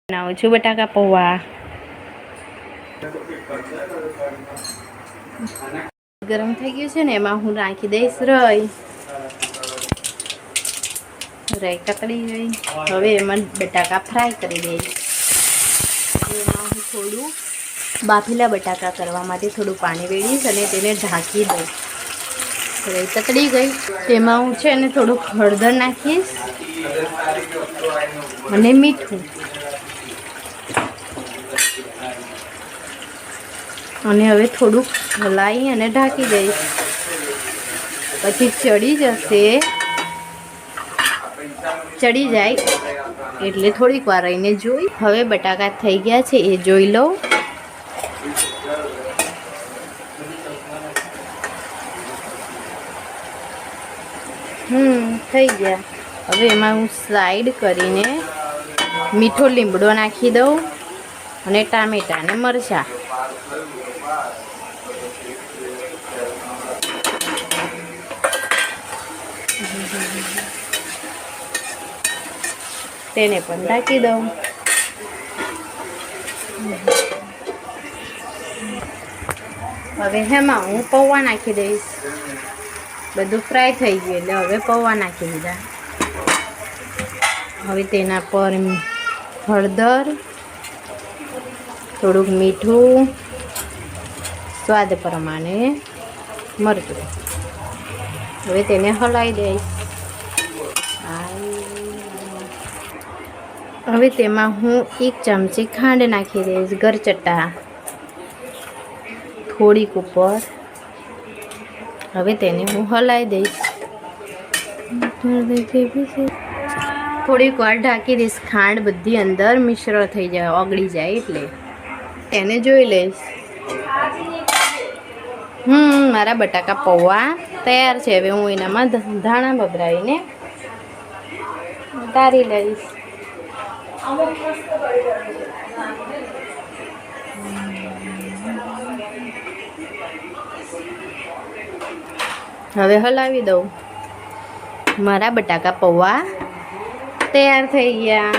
બનાવું છું બટાકા પૌવા. ગરમ થઈ ગયું છે ને એમાં હું નાખી દઈશ રઈ. રઈ કતળી ગઈ. હવે એમાં બટાકા ફ્રાય કરી દઈશ. એમાં હું થોડું બાફેલા બટાકા કરવા માટે થોડું પાણી વેળીશ અને તેને ઢાંકી દઈશ. રઈ કતળી ગઈ. તેમાં હું છે ને થોડુંક હળદર નાખીશ અને મીઠું. અને હવે થોડુંક હલાવી અને ઢાંકી દઈશ. પછી ચડી જાય એટલે થોડીક વાર રહીને જોઈ. હવે બટાકા થઈ ગયા છે એ જોઈ લઉં. થઈ ગયા. હવે એમાં હું સ્લાઈડ કરીને મીઠો લીમડો નાખી દઉં અને ટામેટાં અને મરચાં. તેને પણ ઢાંકી દઉં. હવે એમાં હું પૌવા નાખી દઈશ. બધું ફ્રાય થઈ ગયું એટલે હવે પૌવા નાખી દીધા. હવે તેના પર હળદર, થોડુંક મીઠું, સ્વાદ પ્રમાણે મરચું. હવે તેને હલાવી દઈશ. હવે તેમાં હું 1 ચમચી ખાંડ નાખી દઈશ, ગરચટ્ટા થોડીક ઉપર. હવે તેને હું હલાવી દઈશ. થોડીક વાર ઢાંકી દઈશ. ખાંડ બધી અંદર મિશ્ર થઈ જાય, ઓગળી જાય એટલે તેને જોઈ લઈશ. મારા બટાકા પૌવા તૈયાર છે. હવે હું એનામાં ધાણા ભભરાવીને ઉતારી લઈશ. હવે હલાવી દઉં. મારા બટાકા પૌવા તૈયાર થઈ ગયા.